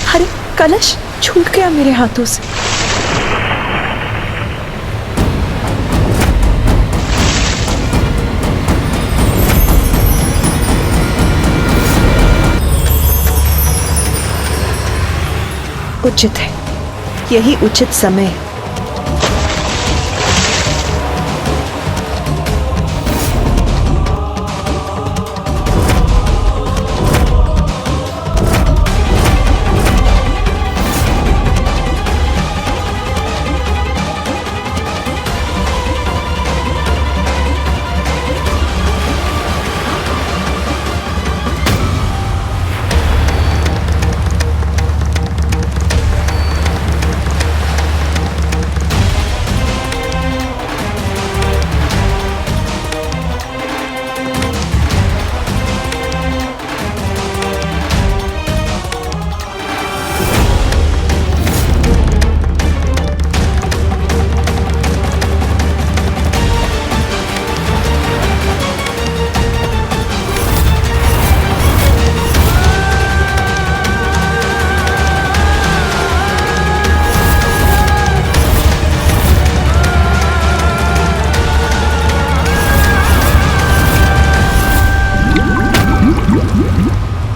अरे कलश छूट गया मेरे हाथों से। उचित है, यही उचित समय है।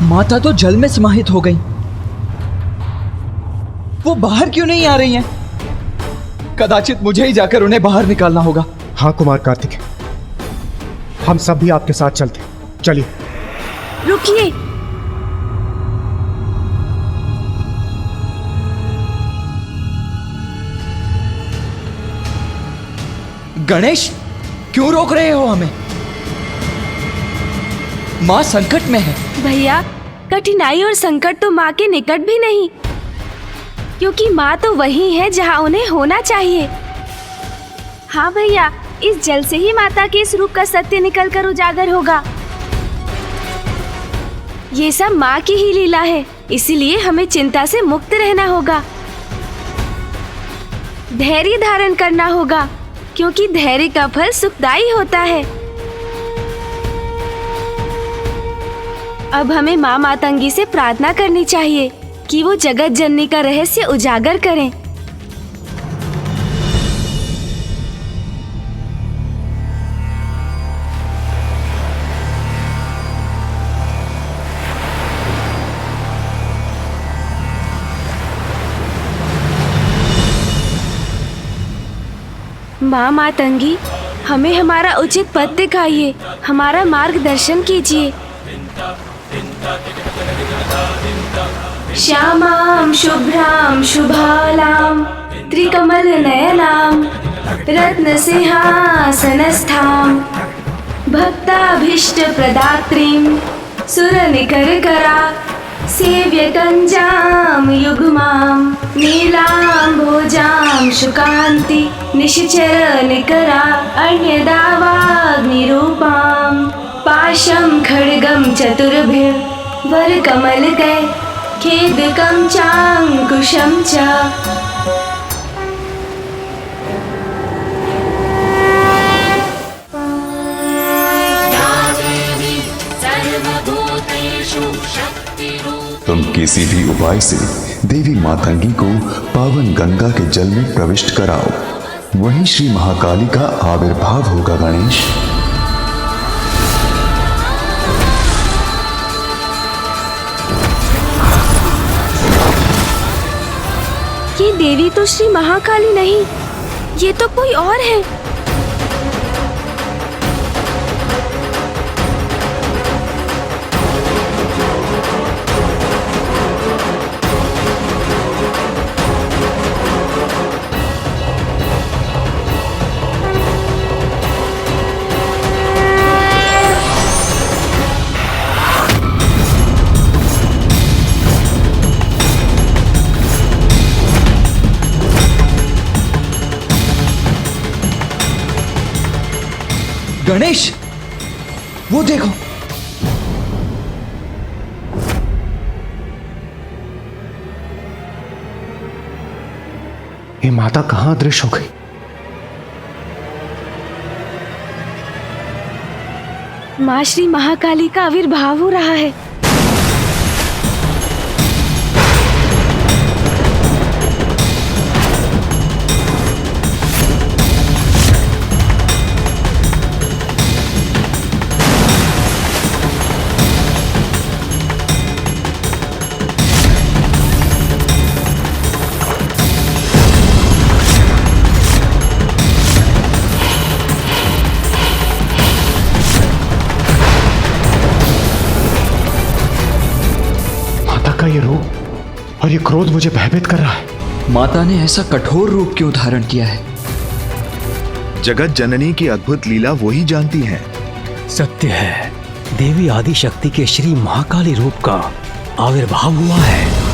माता तो जल में समाहित हो गई। वो बाहर क्यों नहीं आ रही हैं? कदाचित मुझे ही जाकर उन्हें बाहर निकालना होगा। हाँ कुमार कार्तिक, हम सब भी आपके साथ चलते। चलिए। रुकिए। गणेश, क्यों रोक रहे हो हमें? माँ संकट में है। भैया, कठिनाई और संकट तो माँ के निकट भी नहीं, क्योंकि माँ तो वही है जहाँ उन्हें होना चाहिए। हाँ भैया, इस जल से ही माता के इस रूप का सत्य निकलकर उजागर होगा। ये सब माँ की ही लीला है, इसीलिए हमें चिंता से मुक्त रहना होगा। धैर्य धारण करना होगा, क्योंकि धैर्य का फल सुखदायी होता है। अब हमें माँ मातंगी से प्रार्थना करनी चाहिए कि वो जगत जननी का रहस्य उजागर करें। माँ मातंगी, हमें हमारा उचित पथ दिखाइए, हमारा मार्गदर्शन कीजिए। श्यामां शुभ्रां शुभालां त्रिकमल नयनां रत्नसिंहासनस्थां भक्ताभीष्ट प्रदात्रीं सुरनिकरकरा सेव्यकञ्जां युग्मां नीलाम्भोजां शुकान्ति निशिचर निकरा अन्यदावाग्निरूपां पाशं खड्गं चतुर्भिः वरकमलगै खेदकं चाङ्कुशं च। तुम किसी भी उपाय से देवी मातंगी को पावन गंगा के जल में प्रविष्ट कराओ, वहीं श्री महाकाली का आविर्भाव होगा। गणेश, ये देवी तो श्री महाकाली नहीं, ये तो कोई और है। गणेश, वो देखो। ये माता कहां अदृश्य हो गई? माँ श्री महाकाली का आविर्भाव हो रहा है। का ये रूप और ये क्रोध मुझे भयभीत कर रहा है। माता ने ऐसा कठोर रूप क्यों धारण किया है? जगत जननी की अद्भुत लीला वही जानती हैं। सत्य है, देवी आदि शक्ति के श्री महाकाली रूप का आविर्भाव हुआ है।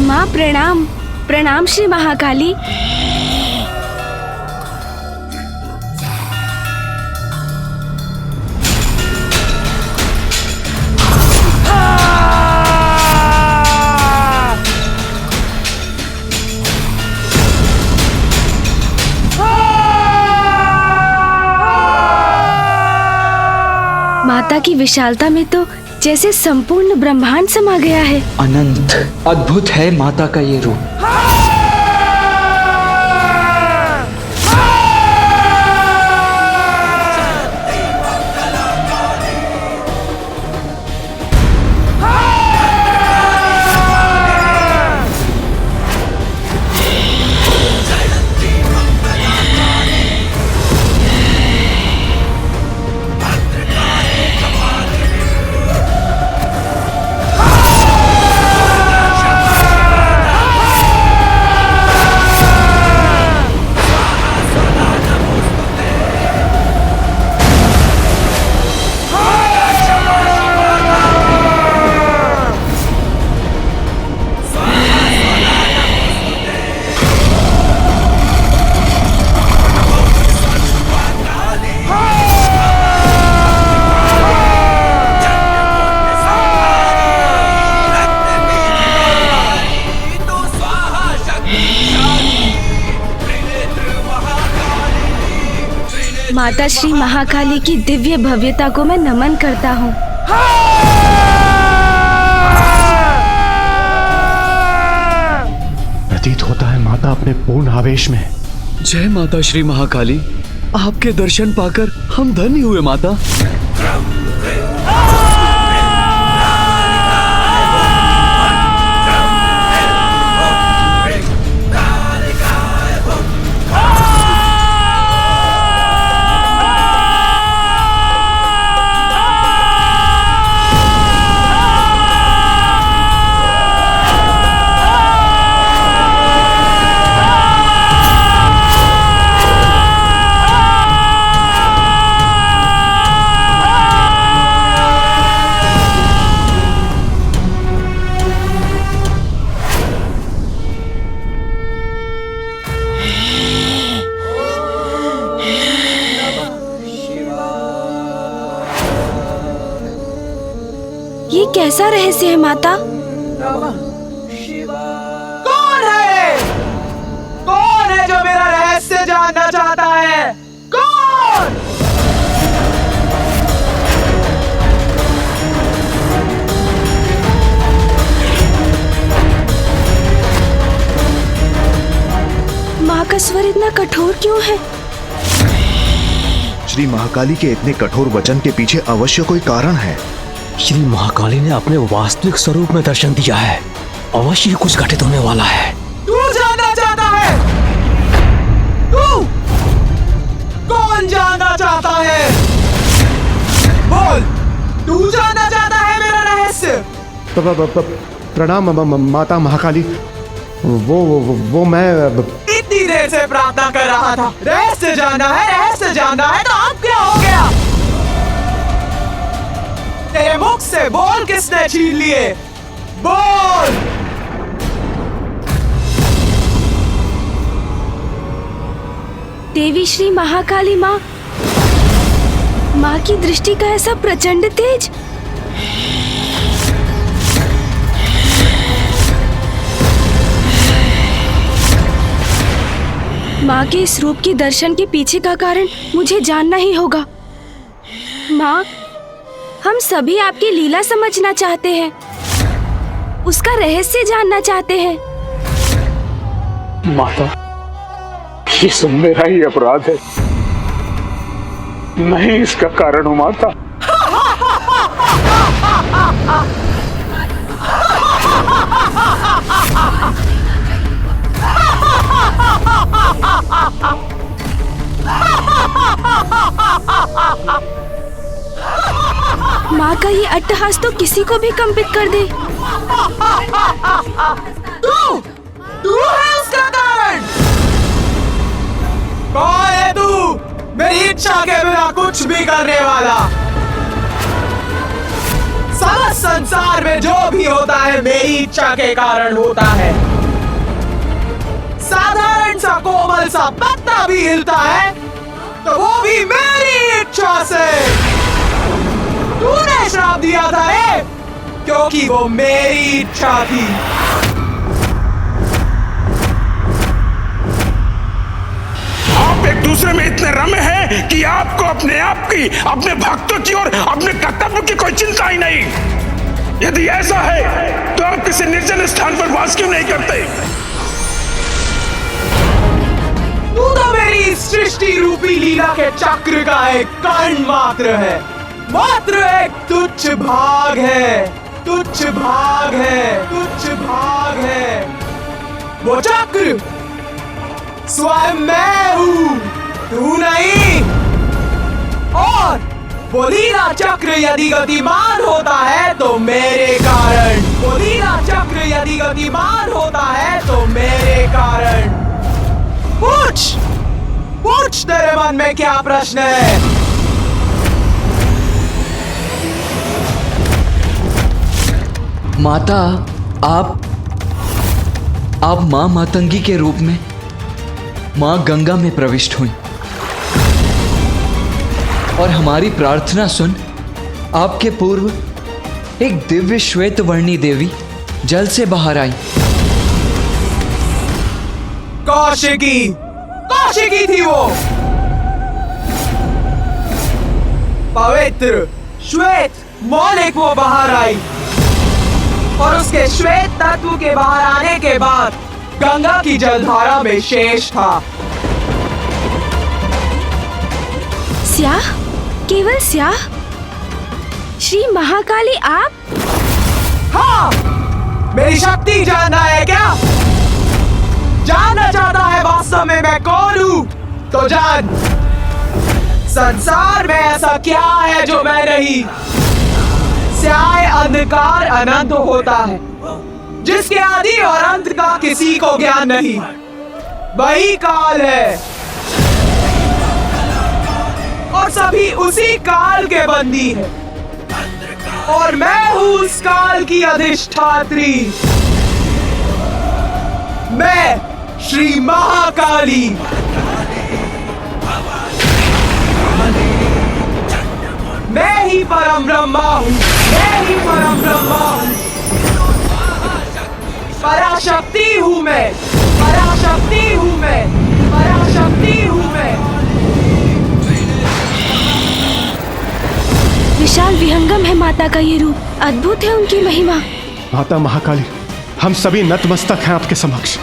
माँ प्रणाम, प्रणाम श्री महाकाली। माता की विशालता में तो जैसे संपूर्ण ब्रह्मांड समा गया है। अनंत अद्भुत है माता का ये रूप। माता श्री महाकाली की दिव्य भव्यता को मैं नमन करता हूँ। प्रतीत होता है माता अपने पूर्ण आवेश में। जय माता श्री महाकाली, आपके दर्शन पाकर हम धन्य हुए माता। ये कैसा रहस्य है माता? कौन है? कौन है जो मेरा रहस्य जानना चाहता है? कौन? माँ का स्वर इतना कठोर क्यों है? श्री महाकाली के इतने कठोर वचन के पीछे अवश्य कोई कारण है। श्री महाकाली ने अपने वास्तविक स्वरूप में दर्शन दिया है। अवश्य ही कुछ घटित होने वाला है। तू जानना चाहता है? तू कौन जानना चाहता है? बोल, तू जानना चाहता है मेरा रहस्य? प्रणाम माता महाकाली। वो मैं इतनी देर से प्रार्थना कर रहा था। रहस्य जानना है तो अब क्या हो गया? तेरे मुख से बोल किसने छीन लिए? बोल। देवी श्री महाकाली माँ की दृष्टि का ऐसा प्रचंड तेज। माँ के इस रूप के दर्शन के पीछे का कारण मुझे जानना ही होगा। माँ, हम सभी आपकी लीला समझना चाहते हैं, उसका रहस्य जानना चाहते हैं। माता, ये सब मेरा ही अपराध है। मैं इसका कारण हूं माता। माँ का ये अट्टहास तो किसी को भी कंपित कर दे। तू है उसका कारण। कौन है तू? मेरी इच्छा के बिना कुछ भी करने वाला। सारा संसार में जो भी होता है मेरी इच्छा के कारण होता है। साधारण सा कोमल सा पत्ता भी हिलता है तो वो भी मेरी इच्छा से। तूने श्राप दिया था रे, क्योंकि वो मेरी इच्छा थी। आप एक दूसरे में इतने रमे हैं कि आपको अपने आप की, अपने भक्तों की और अपने कर्तव्य की कोई चिंता ही नहीं। यदि ऐसा है तो आप किसी निर्जन स्थान पर वास क्यों नहीं करते? तू तो मेरी सृष्टि रूपी लीला के चक्र का एक कण मात्र है, मात्र एक तुच्छ भाग है, तुच्छ भाग है, तुच्छ भाग है। वो चक्र स्वयं मैं हूँ, तू नहीं। और वो लीला चक्र यदि गतिमान होता है तो मेरे कारण, वो लीला चक्र यदि गतिमान होता है तो मेरे कारण। पूछ तेरे मन में क्या प्रश्न है? माता, आप माँ मातंगी के रूप में माँ गंगा में प्रविष्ट हुई और हमारी प्रार्थना सुन आपके पूर्व एक दिव्य श्वेत वर्णी देवी जल से बाहर आई। कौशिकी थी वो, पवित्र श्वेत मौलिक वो बाहर आई और उसके श्वेत तत्व के बाहर आने के बाद गंगा की जलधारा में शेष था। स्याह, केवल स्याह? श्री महाकाली आप? हाँ, मेरी शक्ति जानना है क्या? जानना चाहता है वास्तव में मैं कौन हूँ? तो जान, संसार में ऐसा क्या है जो मैं नहीं। स्याह अंधकार अनंत होता है, जिसके आदि और अंत का किसी को ज्ञान नहीं। वही काल है और सभी उसी काल के बंदी हैं। और मैं हूँ उस काल की अधिष्ठात्री। मैं श्री महाकाली। मैं ही परम ब्रह्मा हूँ, मैं ही परम ब्रह्मा हूँ। पराशक्ति हूँ मैं, पराशक्ति हूँ मैं, पराशक्ति हूँ मैं। विशाल विहंगम है माता का ये रूप, अद्भुत है उनकी महिमा। माता महाकाली, हम सभी नतमस्तक हैं आपके समक्ष।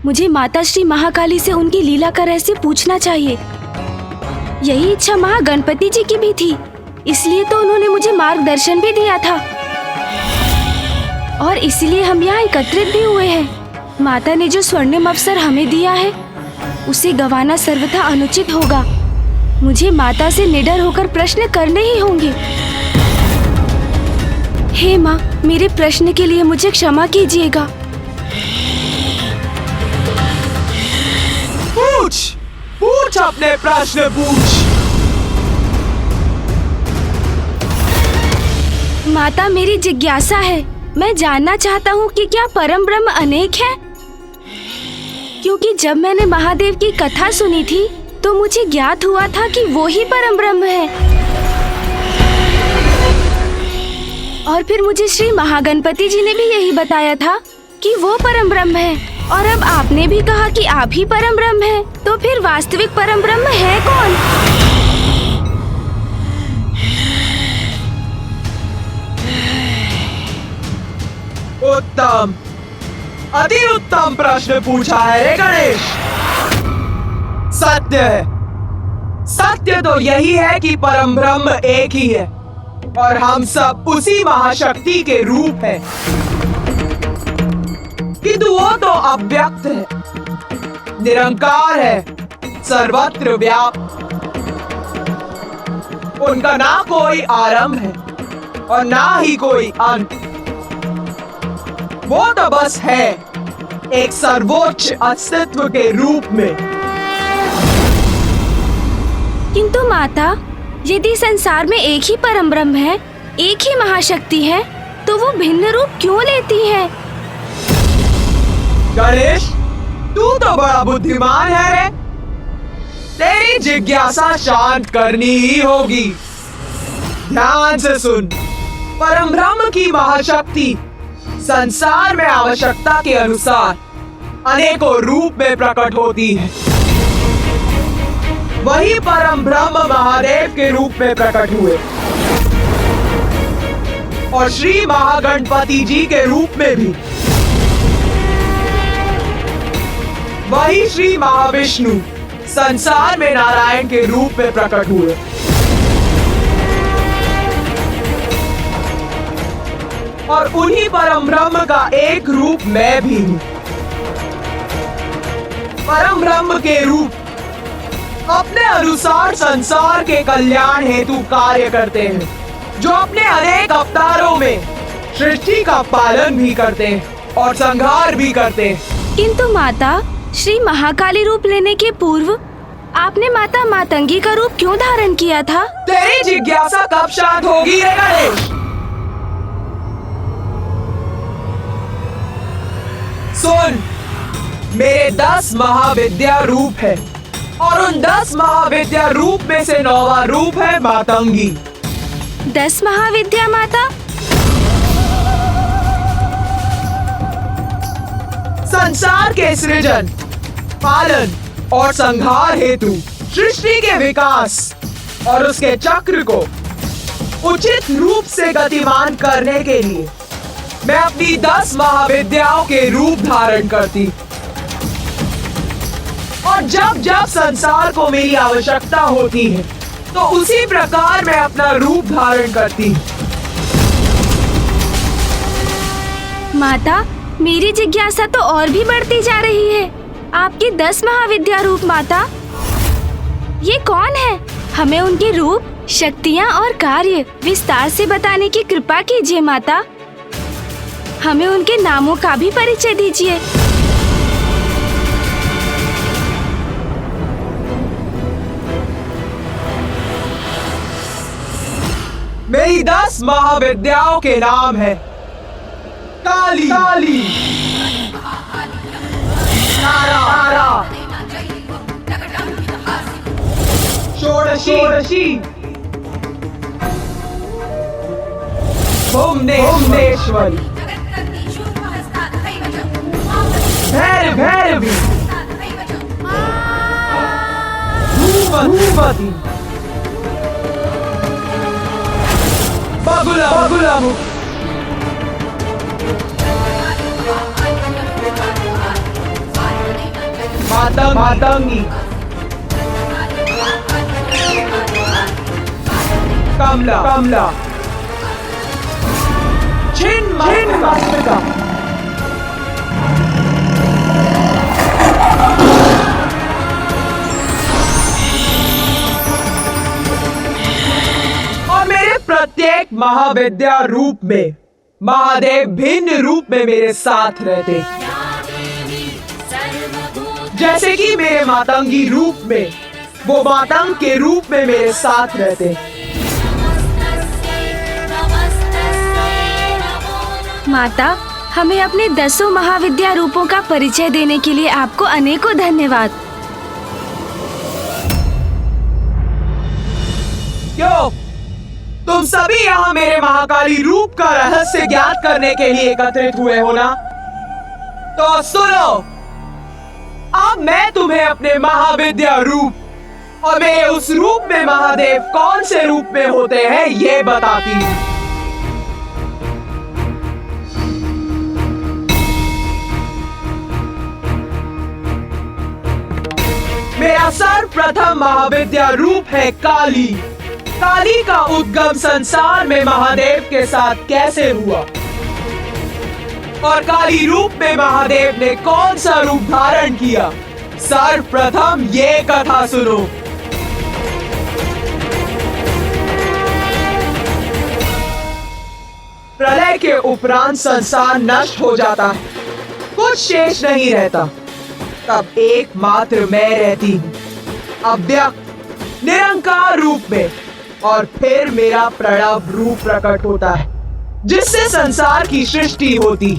मुझे माता श्री महाकाली से उनकी लीला का रहस्य पूछना चाहिए। यही इच्छा महागणपति जी की भी थी, इसलिए तो उन्होंने मुझे मार्गदर्शन भी दिया था और इसलिए हम यहाँ एकत्रित भी हुए हैं। माता ने जो स्वर्णिम अवसर हमें दिया है उसे गंवाना सर्वथा अनुचित होगा। मुझे माता से निडर होकर प्रश्न करने ही होंगे। हे माँ, मेरे प्रश्न के लिए मुझे क्षमा कीजिएगा। पूछ पूछ, अपने प्रश्न पूछ। माता, मेरी जिज्ञासा है। मैं जानना चाहता हूँ कि क्या परम ब्रह्म अनेक है? क्योंकि जब मैंने महादेव की कथा सुनी थी तो मुझे ज्ञात हुआ था कि वो ही परम ब्रह्म है। और फिर मुझे श्री महागणपति जी ने भी यही बताया था कि वो परम ब्रह्म है। और अब आपने भी कहा कि आप ही परम ब्रह्म हैं। तो फिर वास्तविक परम ब्रह्म है कौन? उत्तम, अति उत्तम प्रश्न पूछा है रे गणेश। सत्य है, सत्य तो यही है कि परम ब्रह्म एक ही है और हम सब उसी महाशक्ति के रूप हैं। किंतु वो तो अव्यक्त है, निरंकार है, सर्वत्र व्याप्त। उनका ना कोई आरंभ है और ना ही कोई अंत। वो तो बस है, एक सर्वोच्च अस्तित्व के रूप में। किंतु माता, यदि संसार में एक ही परम ब्रह्म है, एक ही महाशक्ति है, तो वो भिन्न रूप क्यों लेती है? गणेश, तू तो बड़ा बुद्धिमान है रे। तेरी जिज्ञासा शांत करनी ही होगी। ध्यान से सुन। परम ब्रह्म की महाशक्ति संसार में आवश्यकता के अनुसार अनेकों रूप में प्रकट होती है। वही परम ब्रह्म महादेव के रूप में प्रकट हुए और श्री महागणपति जी के रूप में भी। वही श्री महाविष्णु संसार में नारायण के रूप में प्रकट हुए। और उन्हीं परम ब्रह्म का एक रूप मैं भी हूँ। परम ब्रह्म के रूप अपने अनुसार संसार के कल्याण हेतु कार्य करते हैं, जो अपने अनेक अवतारों में सृष्टि का पालन भी करते हैं और संहार भी करते हैं। किंतु माता, श्री महाकाली रूप लेने के पूर्व आपने माता मातंगी का रूप क्यों धारण किया था? तेरी जिज्ञासा कब शांत होगी रे गणेश? सुन, मेरे 10 महाविद्या रूप है और उन 10 महाविद्या रूप में से 9वां रूप है मातंगी। 10 महाविद्या माता? संसार के सृजन, पालन और संहार हेतु सृष्टि के विकास और उसके चक्र को उचित रूप से गतिमान करने के लिए मैं अपनी 10 महाविद्याओं के रूप धारण करती। और जब जब संसार को मेरी आवश्यकता होती है तो उसी प्रकार मैं अपना रूप धारण करती। माता, मेरी जिज्ञासा तो और भी बढ़ती जा रही है। आपकी 10 महाविद्या रूप माता, ये कौन है? हमें उनके रूप, शक्तियाँ और कार्य विस्तार से बताने की कृपा कीजिए माता। हमें उनके नामों का भी परिचय दीजिए। मेरी 10 महाविद्याओं के नाम है काली, काली, तारा, तारा, षोडशी, षोडशी, भुवनेश्वरी, भैरवी, भूपति, बगुला, बगुला, मातंगी, कमला, कमला, छिन्नमस्तिका, प्रत्येक महाविद्या रूप में महादेव भिन्न रूप में मेरे साथ रहते। जैसे कि मेरे मातंगी रूप में वो मातंग के रूप में मेरे साथ रहते। माता, हमें अपने 10 महाविद्या रूपों का परिचय देने के लिए आपको अनेकों धन्यवाद। क्यों? तुम सभी यहाँ मेरे महाकाली रूप का रहस्य ज्ञात करने के लिए एकत्रित हुए हो ना? तो सुनो, अब मैं तुम्हें अपने महाविद्या रूप और मेरे उस रूप में महादेव कौन से रूप में होते हैं ये बताती हूँ। मेरा सर्वप्रथम महाविद्या रूप है काली। काली का उद्गम संसार में महादेव के साथ कैसे हुआ और काली रूप में महादेव ने कौन सा रूप धारण किया, सर्वप्रथम ये कथा सुनो। प्रलय के उपरांत संसार नष्ट हो जाता है, कुछ शेष नहीं रहता। तब एकमात्र मैं रहती हूँ, अव्यक्त निरंकार रूप में, और फिर मेरा प्रणव रूप प्रकट होता है जिससे संसार की सृष्टि होती।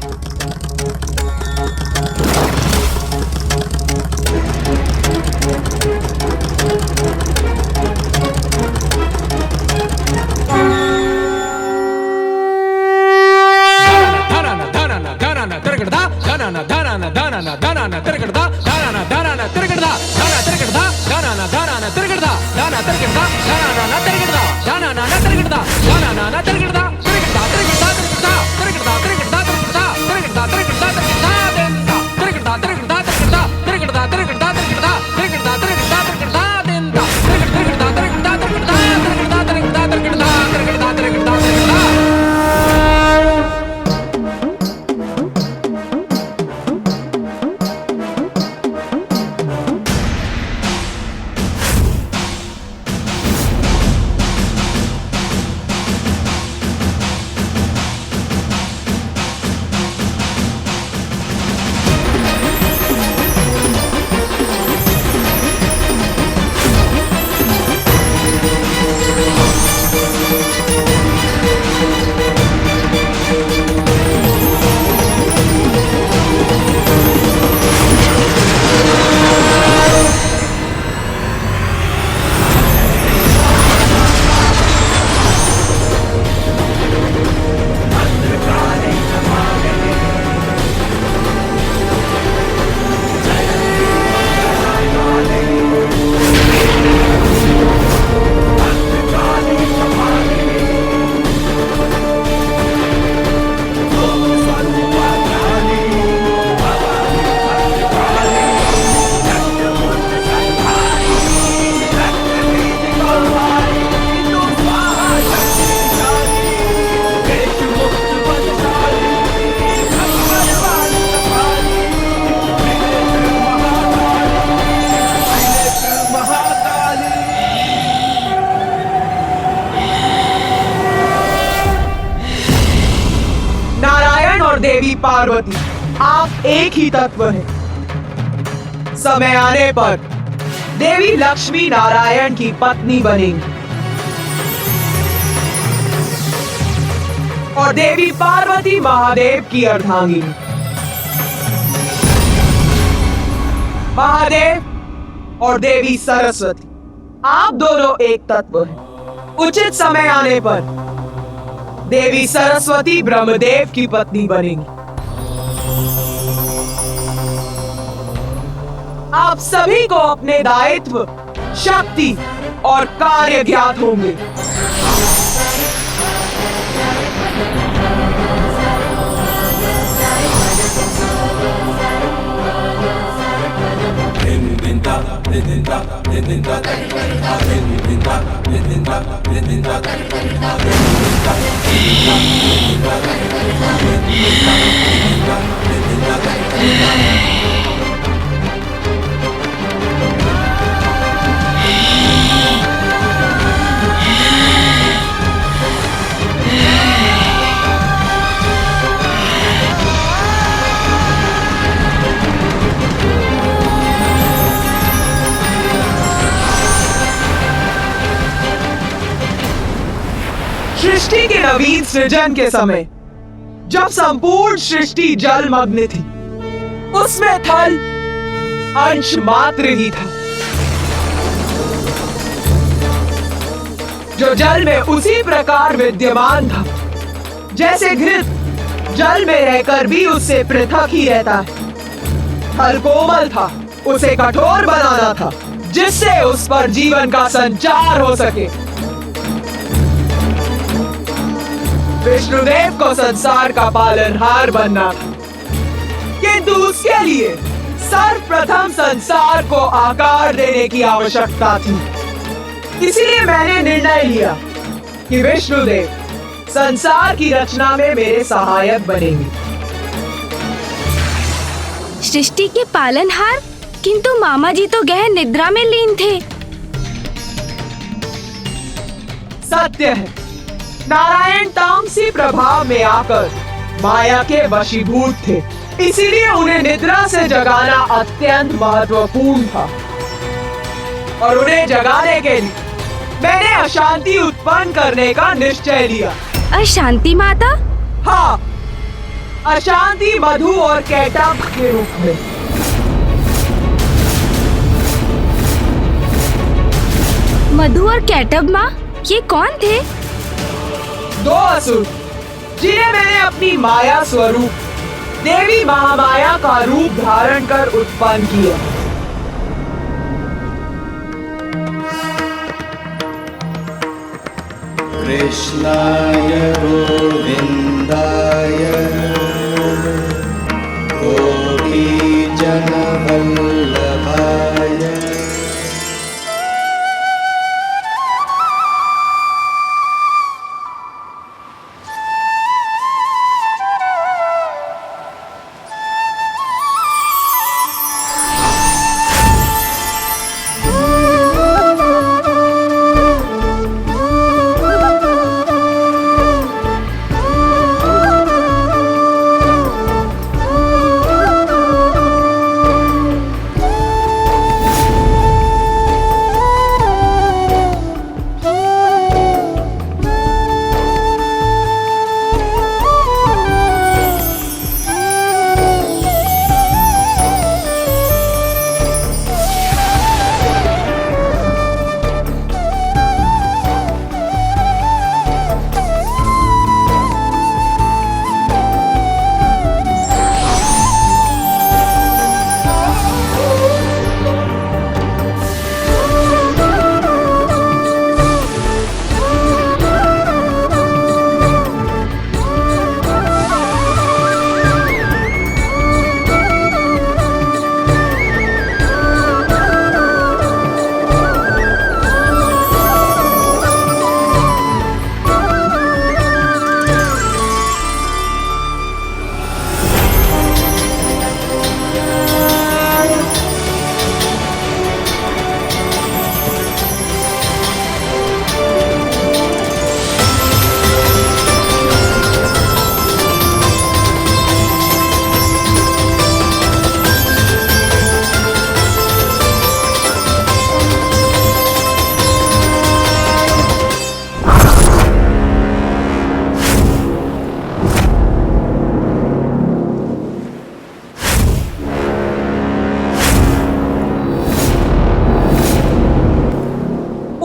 देवी पार्वती, आप एक ही तत्व हैं। समय आने पर देवी लक्ष्मी नारायण की पत्नी बनेंगी और देवी पार्वती महादेव की अर्धांगिनी। महादेव और देवी सरस्वती, आप दोनों एक तत्व हैं। उचित समय आने पर देवी सरस्वती ब्रह्मदेव की पत्नी बनेंगी। आप सभी को अपने दायित्व, शक्ति और कार्य ज्ञात होंगे। सृष्टि के नवीन सृजन के समय जब संपूर्ण सृष्टि जलमग्न थी, उसमें थल अंश मात्र ही था, जो जल में उसी प्रकार विद्यमान था जैसे घृत जल में रहकर भी उससे पृथक ही रहता है। थल कोमल था, उसे कठोर बनाना था जिससे उस पर जीवन का संचार हो सके। विष्णुदेव को संसार का पालनहार बनना था, किंतु उसके लिए सर्वप्रथम संसार को आकार देने की आवश्यकता थी। इसलिए मैंने निर्णय लिया कि विष्णुदेव संसार की रचना में मेरे सहायक बनेंगे। सृष्टि के पालनहार? किंतु मामा जी तो गहन निद्रा में लीन थे। सत्य है, नारायण तामसी प्रभाव में आकर माया के वशीभूत थे, इसीलिए उन्हें निद्रा से जगाना अत्यंत महत्वपूर्ण था। और उन्हें जगाने के लिए मैंने अशांति उत्पन्न करने का निश्चय लिया। अशांति माता? हाँ, अशांति मधु और कैटब के रूप में। मधु और कैटब माँ, ये कौन थे? दो असुर जिन्हें मैंने अपनी माया स्वरूप देवी महामाया का रूप धारण कर उत्पन्न किया। कृष्णाय गोविन्दाय गोपीजनवल्लभाय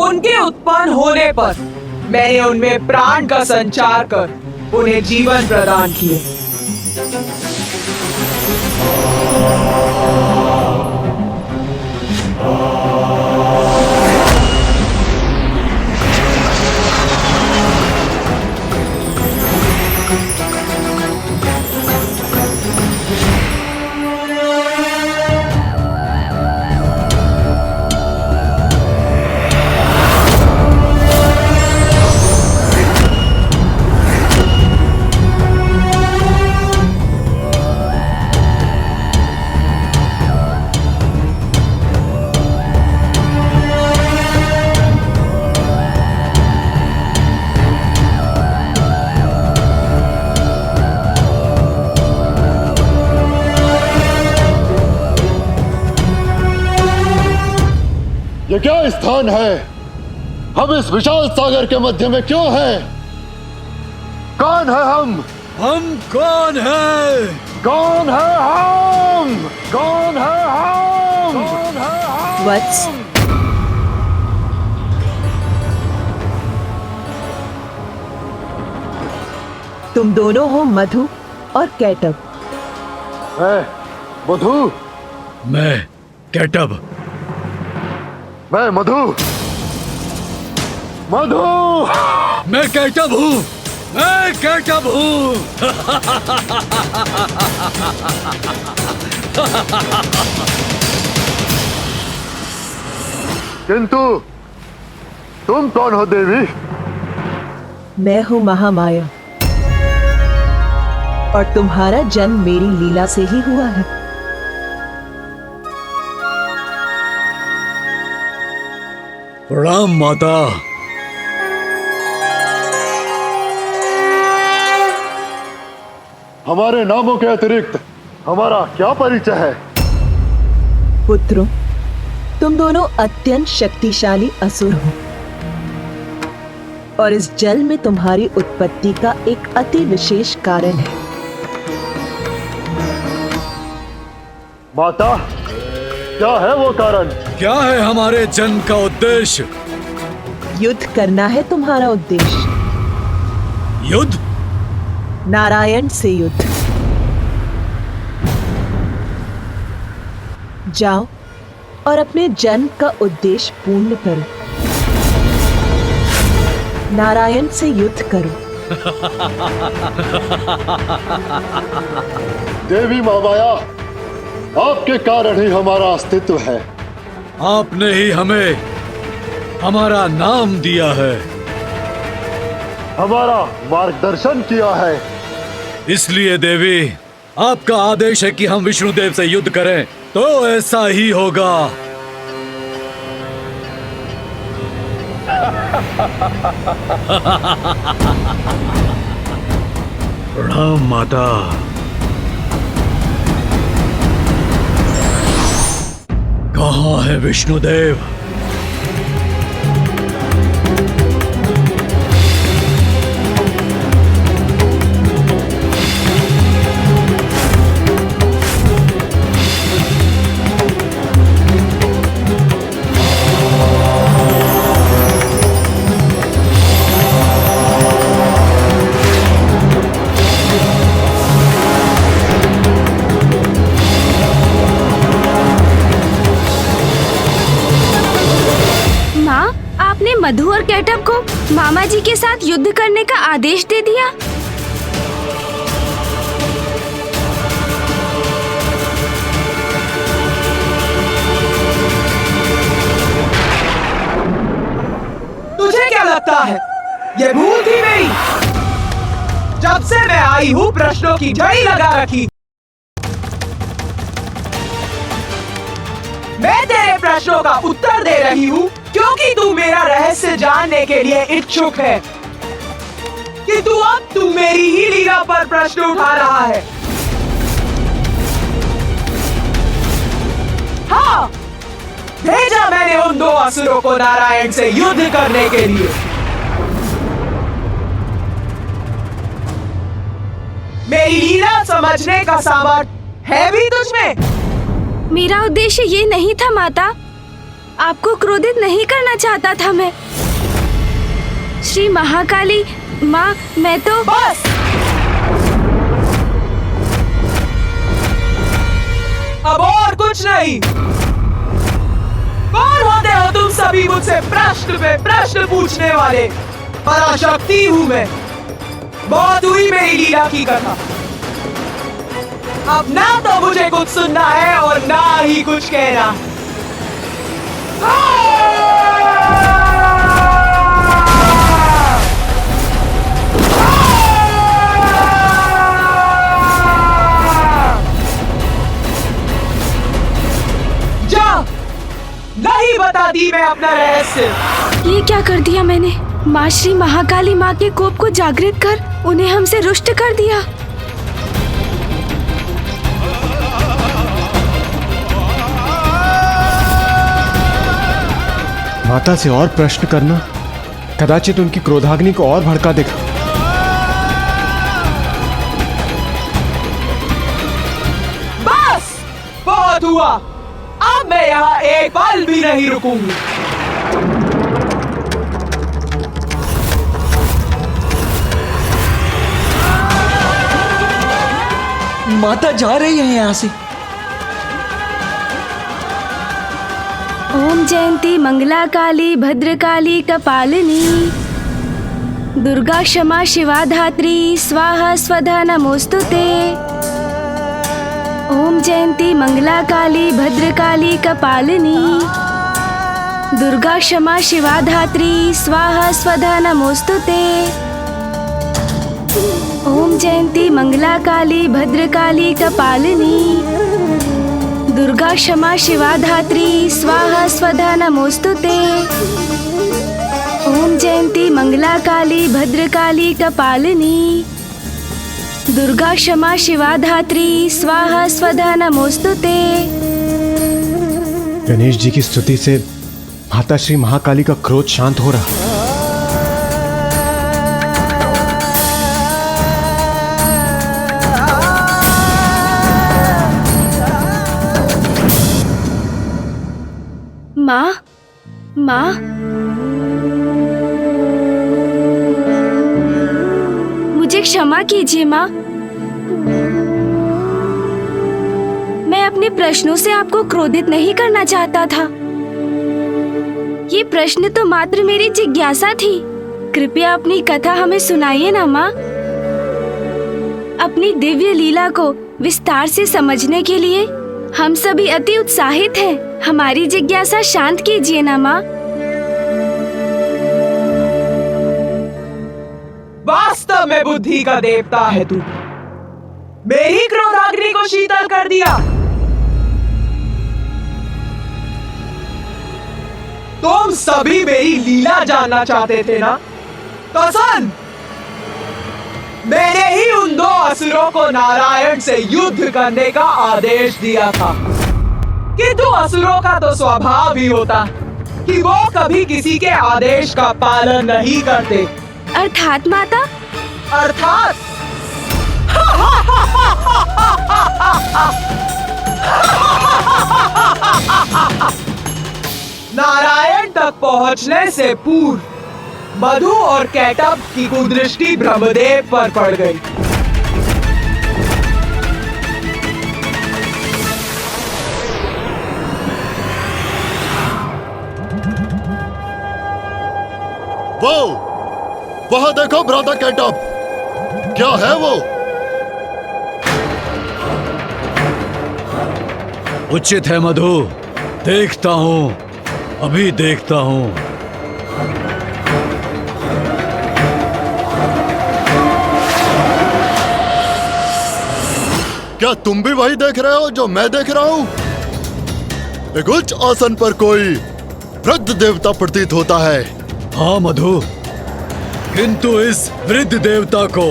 उनके उत्पन्न होने पर मैंने उनमें प्राण का संचार कर उन्हें जीवन प्रदान किया। ये क्या स्थान है? हम इस विशाल सागर के मध्य में क्यों हैं? कौन है हम कौन है? कौन है हम कौन है हम कौन है हम? वत्स, तुम दोनों हो मधु और कैटब। मधु। मैं कैटब। मैं मधु। मधु। मैं कैटब हूँ। मैं कैटब हूँ। किंतु तुम कौन हो देवी? मैं हूँ महामाया और तुम्हारा जन्म मेरी लीला से ही हुआ है। प्रणाम माता। हमारे नामों के अतिरिक्त हमारा क्या परिचय है? पुत्रों, तुम दोनों अत्यंत शक्तिशाली असुर हो और इस जल में तुम्हारी उत्पत्ति का एक अति विशेष कारण है। माता, क्या है वो कारण? क्या है हमारे जन्म का उद्देश्य? युद्ध करना है तुम्हारा उद्देश्य। युद्ध? नारायण से युद्ध। जाओ और अपने जन्म का उद्देश्य पूर्ण करो। नारायण से युद्ध करो। देवी महामाया, आपके कारण ही हमारा अस्तित्व है। आपने ही हमें हमारा नाम दिया है, हमारा मार्गदर्शन किया है। इसलिए देवी, आपका आदेश है कि हम विष्णुदेव से युद्ध करें, तो ऐसा ही होगा। प्रणाम माता। कहाँ है विष्णुदेव? मधु और कैटब को मामा जी के साथ युद्ध करने का आदेश दे दिया। तुझे क्या लगता है ये भूल थी मेरी? जब से मैं आई हूँ प्रश्नों की झड़ी लगा रखी। मैं तेरे प्रश्नों का उत्तर दे रही हूँ क्योंकि तू मेरा रहस्य जानने के लिए इच्छुक है कि तू मेरी ही लीला पर प्रश्न उठा रहा है। हाँ, भेजा मैंने उन दो असुरों को नारायण से युद्ध करने के लिए। मेरी लीला समझने का सामर्थ्य है भी तुझमें? मेरा उद्देश्य ये नहीं था माता, आपको क्रोधित नहीं करना चाहता था मैं। श्री महाकाली माँ, मैं तो बस अब और कुछ नहीं। कौन होते हो तुम सभी मुझसे प्रश्न पे प्रश्न पूछने वाले? पराशक्ति हूँ मैं। बहुत हुई मेरी लीला की कथा। अब ना तो मुझे कुछ सुनना है और ना ही कुछ कहना। जा, नहीं बताती मैं अपना रहस्य। ये क्या कर दिया मैंने? माँ श्री महाकाली माँ के कोप को जागृत कर उन्हें हमसे रुष्ट कर दिया। माता से और प्रश्न करना कदाचित उनकी क्रोधाग्नि को और भड़का देगा। बहुत हुआ, अब मैं यहाँ एक पल भी नहीं रुकूंगी। माता जा रही है यहाँ से। ओम जयंती मंगला काली भद्रकाली कपालिनी दुर्गा क्षमा शिवा धात्री स्वाहा स्वधा नमोस्तुते। ओम जयंती मंगला काली भद्रकाली कपालिनी दुर्गा क्षमा शिवा धात्री स्वाहा स्वधा नमोस्तुते। ओम जयंती मंगला काली भद्रकाली कपालिनी दुर्गा क्षमा शिवा धात्री स्वाहा स्वधा नमोस्तुते। ओम जयंती मंगला काली भद्रकाली कपालिनी दुर्गा क्षमा शिवा धात्री स्वाहा स्वधा नमोस्तुते। गणेश जी की स्तुति से माता श्री महाकाली का क्रोध शांत हो रहा। माँ, माँ, मुझे क्षमा कीजिए माँ। मैं अपने प्रश्नों से आपको क्रोधित नहीं करना चाहता था। ये प्रश्न तो मात्र मेरी जिज्ञासा थी। कृपया अपनी कथा हमें सुनाइए ना माँ। अपनी दिव्य लीला को विस्तार से समझने के लिए हम सभी अति उत्साहित हैं। हमारी जिज्ञासा शांत कीजिए ना माँ। वास्तव में बुद्धि का देवता है तू। मेरी क्रोधाग्नि को शीतल कर दिया। तुम सभी मेरी लीला जानना चाहते थे ना? तो सुन, मैंने ही उन दो असुरों को नारायण से युद्ध करने का आदेश दिया था। किंतु असुरों का तो स्वभाव ही होता कि वो कभी किसी के आदेश का पालन नहीं करते। अर्थात माता? अर्थात नारायण तक पहुंचने से पूर्व मधु और कैटब की कुदृष्टि ब्रह्मदेव पर पड़ गई। वो वहां देखो भ्राता कैटब, क्या है वो? उचित है मधु, देखता हूं, अभी देखता हूं। क्या तुम भी वही देख रहे हो जो मैं देख रहा हूं? एक उच्च आसन पर कोई वृद्ध देवता प्रतीत होता है। हाँ मधु, किंतु इस वृद्ध देवता को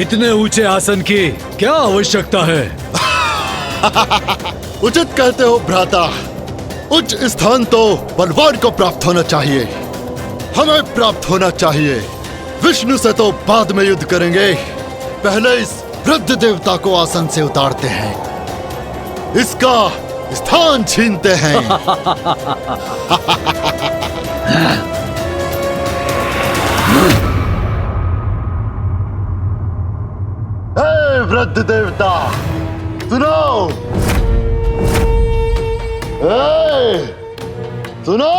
इतने ऊंचे आसन की क्या आवश्यकता है? उचित कहते हो भ्राता। उच्च स्थान तो बलवान को प्राप्त होना चाहिए, हमें प्राप्त होना चाहिए। विष्णु से तो बाद में युद्ध करेंगे, पहले इस वृद्ध देवता को आसन से उतारते हैं, इसका स्थान छीनते हैं। हे वृद्ध देवता, सुनो! सुनो!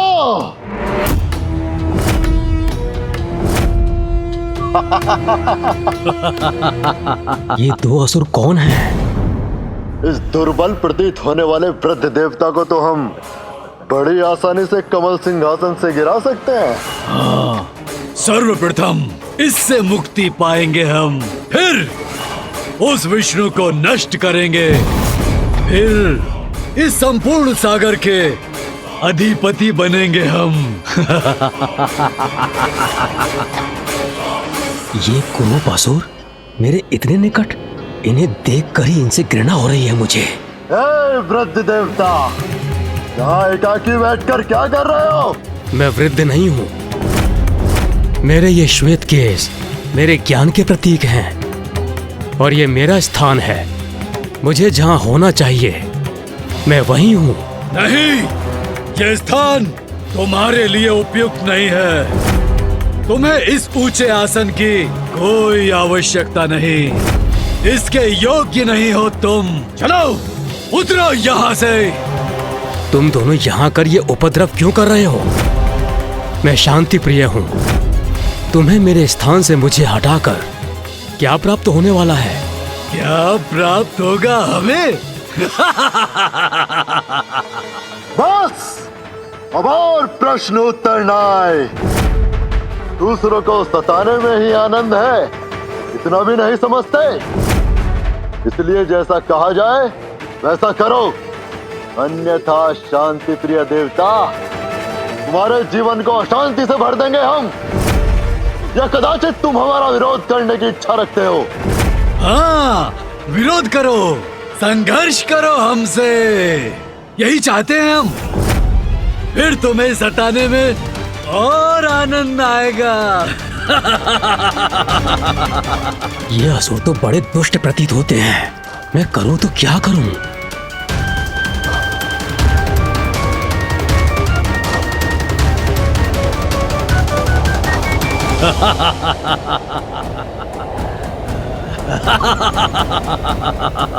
ये दो असुर कौन हैं? इस दुर्बल प्रतीत होने वाले वृद्ध देवता को तो हम बड़ी आसानी से कमल सिंहासन से गिरा सकते हैं। हाँ, सर्वप्रथम इससे मुक्ति पाएंगे हम, फिर उस विष्णु को नष्ट करेंगे, फिर इस संपूर्ण सागर के अधिपति बनेंगे हम। ये कुरूप असुर मेरे इतने निकट, इन्हें देखकर ही इनसे घृणा हो रही है मुझे। हे वृद्ध देवता, यहाँ एकाकी बैठकर क्या कर रहे हो? मैं वृद्ध नहीं हूँ, मेरे ये श्वेत केश मेरे ज्ञान के प्रतीक हैं और ये मेरा स्थान है। मुझे जहाँ होना चाहिए मैं वही हूँ। नहीं, ये स्थान तुम्हारे लिए उपयुक्त नहीं है। तुम्हें इस ऊंचे आसन की कोई आवश्यकता नहीं। इसके योग्य नहीं हो तुम। चलो उतरो यहाँ से। तुम दोनों यहाँ कर ये उपद्रव क्यों कर रहे हो? मैं शांति प्रिय हूँ। तुम्हें मेरे स्थान से मुझे हटाकर क्या प्राप्त होने वाला है? क्या प्राप्त होगा हमें? बस अब और प्रश्न उत्तर न आए। दूसरों को सताने में ही आनंद है, इतना भी नहीं समझते। इसलिए जैसा कहा जाए वैसा करो, अन्यथा शांति प्रिय देवता तुम्हारे जीवन को अशांति से भर देंगे हम, या कदाचित तुम हमारा विरोध करने की इच्छा रखते हो। हाँ, विरोध करो, संघर्ष करो हमसे, यही चाहते हैं हम। फिर तुम्हें सताने में और आनंद आएगा। ये असुर तो बड़े दुष्ट प्रतीत होते हैं। मैं करूं तो क्या करूं?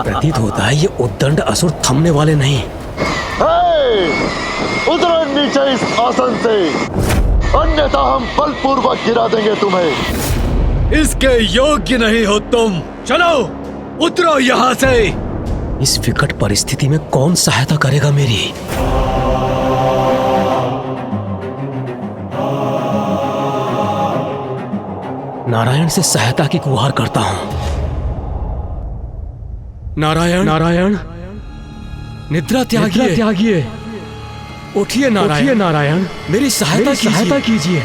प्रतीत होता है ये उद्दंड असुर थमने वाले नहीं। उतरो नीचे इस आसन से, अन्यथा हम बलपूर्वक गिरा देंगे तुम्हें। इसके योग्य नहीं हो तुम। चलो उतरो यहाँ से। इस विकट परिस्थिति में कौन सहायता करेगा मेरी? नारायण से सहायता की गुहार करता हूं। नारायण, नारायण, निद्रा त्यागिए, उठिए नारायण, नारायण, मेरी सहायता कीजिए।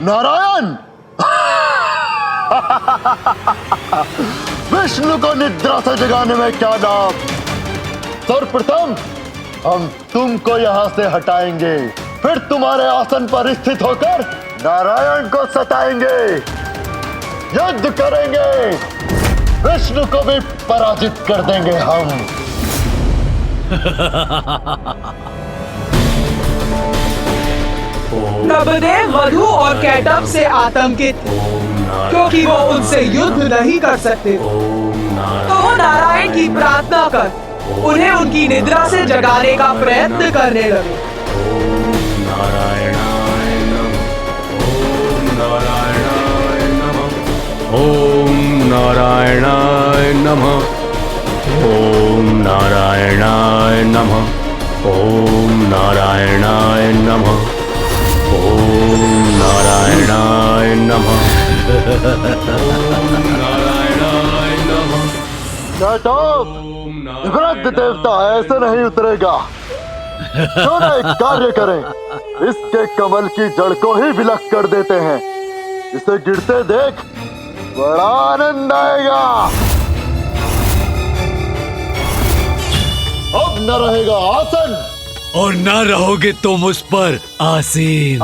नारायण, विष्णु को निद्रा से जगाने में क्या लाभ। सर्वप्रथम हम तुमको यहाँ से हटाएंगे, फिर तुम्हारे आसन पर स्थित होकर नारायण को सताएंगे, युद्ध करेंगे, विष्णु को भी पराजित कर देंगे हम। नभदेव वधु और कैटभ से आतंकित थे, क्योंकि वो उनसे युद्ध नहीं कर सकते। तो वो नारायण की प्रार्थना कर उन्हें उनकी निद्रा से जगाने का प्रयत्न करने लगे। ओम नारायणाय नमः। ओम नारायणाय नमः। ओम नारायणाय नमः। ओम नारायणाय नमः। ओम नारायणाय नमः। वृद्ध देवता ऐसे नहीं उतरेगा। क्यों ना एक कार्य करें, इसके कमल की जड़ को ही विलक कर देते हैं। इसे गिरते देख बड़ा आनंद आएगा। अब न रहेगा आसन और न रहोगे तुम उस पर आसीन।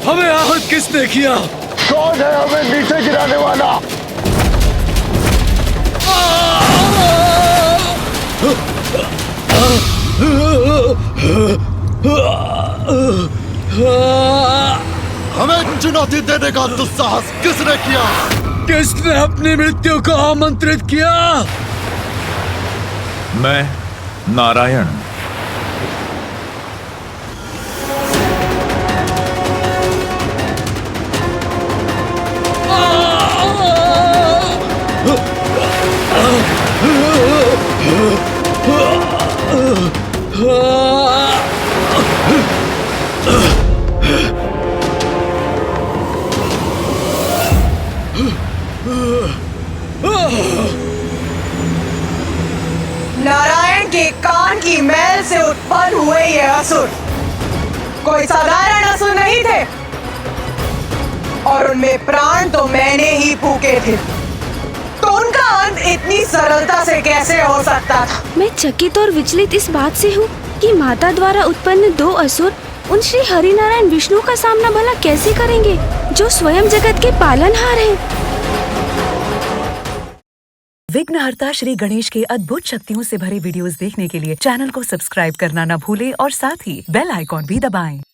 हमें आहत किसने किया? कौन है हमें नीचे गिराने वाला? हमें चुनौती देने का दुस्साहस किसने किया? किसने अपनी मृत्यु को आमंत्रित किया? मैं नारायण। नारायण के कान की मैल से उत्पन्न हुए ये असुर कोई साधारण असुर नहीं थे, और उनमें प्राण तो मैंने ही फूके थे, तो उनका अंत इतनी सरलता से कैसे हो सकता था? मैं चकित और विचलित इस बात से हूँ कि माता द्वारा उत्पन्न दो असुर उन श्री हरिनारायण विष्णु का सामना भला कैसे करेंगे, जो स्वयं जगत के पालनहार हैं। विघ्नहर्ता श्री गणेश के अद्भुत शक्तियों से भरे वीडियोस देखने के लिए चैनल को सब्सक्राइब करना न भूलें और साथ ही बेल आइकॉन भी दबाएं।